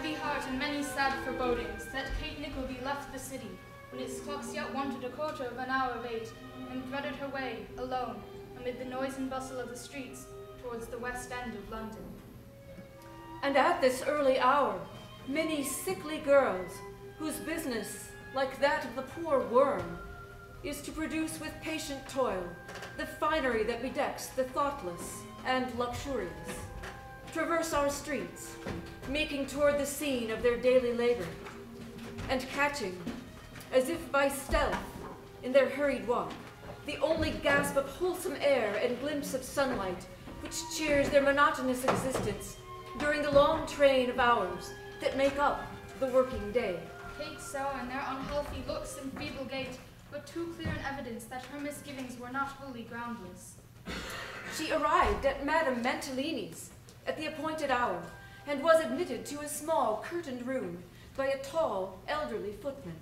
heavy heart and many sad forebodings that Kate Nickleby left the city when its clocks yet wanted a quarter of an hour of 8, and threaded her way, alone, amid the noise and bustle of the streets, towards the west end of London. And at this early hour, many sickly girls, whose business, like that of the poor worm, is to produce with patient toil the finery that bedecks the thoughtless and luxurious, traverse our streets, making toward the scene of their daily labor, and catching, as if by stealth, in their hurried walk, the only gasp of wholesome air and glimpse of sunlight which cheers their monotonous existence during the long train of hours that make up the working day. Kate saw in their unhealthy looks and feeble gait but too clear an evidence that her misgivings were not wholly groundless. She arrived at Madame Mantalinis at the appointed hour, and was admitted to a small curtained room by a tall, elderly footman.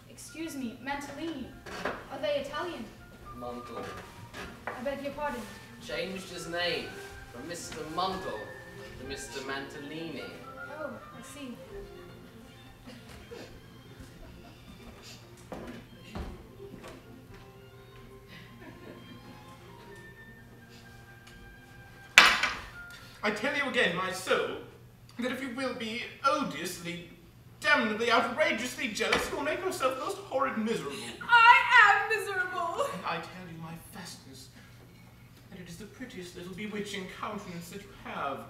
Excuse me, Mantalini. Are they Italian? Mundle. I beg your pardon. Changed his name from Mr. Mundle to Mr. Mantalini. Oh, I see. I tell you again, my soul, that if you will be odiously, damnably, outrageously jealous, you'll make yourself most horrid miserable. I am miserable! And I tell you, my fastness, that it is the prettiest little bewitching countenance that you have.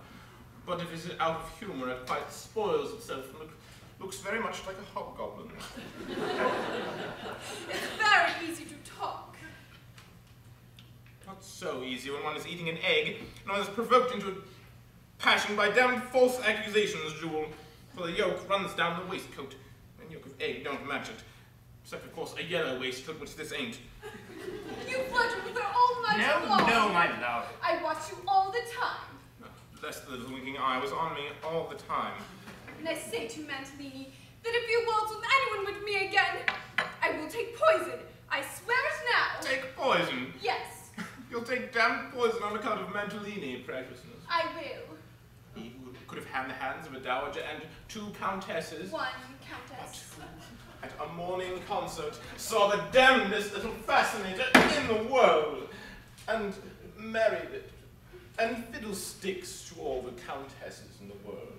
But if it is out of humour, it quite spoils itself and looks very much like a hobgoblin. It's very easy to talk. Not so easy when one is eating an egg, and one is provoked into a passion by damned false accusations, Jewel. For the yolk runs down the waistcoat, and yolk of egg don't match it. Except, of course, a yellow waistcoat, which this ain't. You flirt with her all night long. No, my love. I watch you all the time. Bless the little winking eye was on me all the time. And I say to Mantalini that if you waltz with anyone with me again, I will take poison. I swear it now. Take poison? Yes. You'll take damned poison on account of Mantalini, praciousness. I will. He who could have had the hands of a dowager and 2 countesses. 1 countess. At a morning concert, saw the damnedest little fascinator in the world, and married it, and fiddlesticks to all the countesses in the world.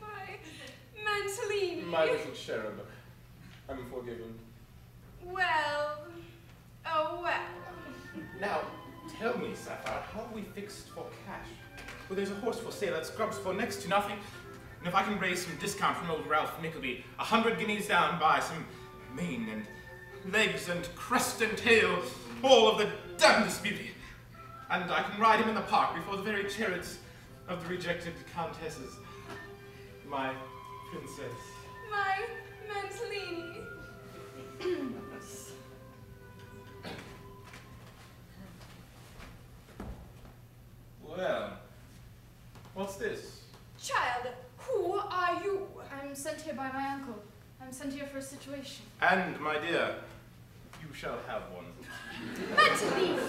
My Mantalini. My little cherub, I'm forgiven. Well, oh well. Now, tell me, Sapphire, how are we fixed for cash? Well, there's a horse for sale at Scrubs for next to nothing. And if I can raise some discount from old Ralph Nickleby, 100 guineas down, buy some mane and legs and crest and tail, all of the damnedest beauty. And I can ride him in the park before the very chariots of the rejected countesses. My princess. My Mantalini. Well, what's this? Child, who are you? I'm sent here by my uncle. I'm sent here for a situation. And, my dear, you shall have one. Mantalini.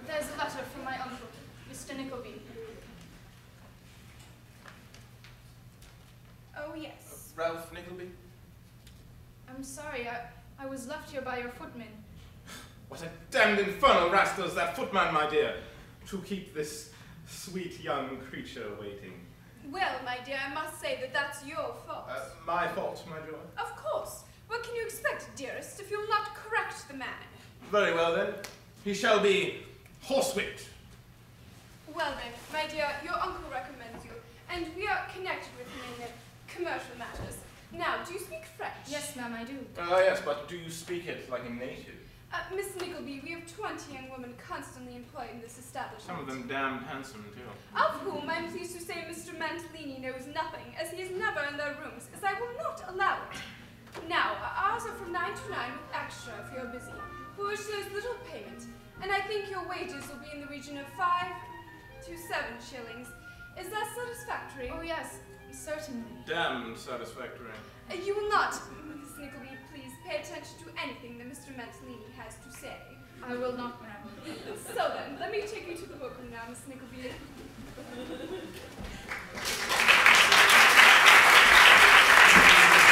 There's a letter from my uncle, Mr. Nickleby. Oh, yes. Ralph Nickleby? I'm sorry, I was left here by your footman. What a damned infernal rascal is that footman, my dear, to keep this sweet young creature waiting. Well, my dear, I must say that that's your fault. My fault, my joy. Of course. What can you expect, dearest, if you'll not correct the man? Very well, then. He shall be horsewhipped. Well, then, my dear, your uncle recommends you, and we are connected with him in commercial matters. Now, do you speak French? Yes, ma'am, I do. Yes, but do you speak it like a native? Miss Nickleby, we have 20 young women constantly employed in this establishment. Some of them damned handsome, too. Of whom I'm pleased to say Mr. Mantalini knows nothing, as he is never in their rooms, as I will not allow it. Now, ours are from 9 to 9 with extra if you're busy, for which there's little payment, and I think your wages will be in the region of 5 to 7 shillings. Is that satisfactory? Oh, yes, certainly. Damned satisfactory. You will not, Miss Nickleby, please pay attention to anything that Mr. Mantalini has to say. I will not, ma'am. So then, let me take you to the workroom now, Miss Nickleby.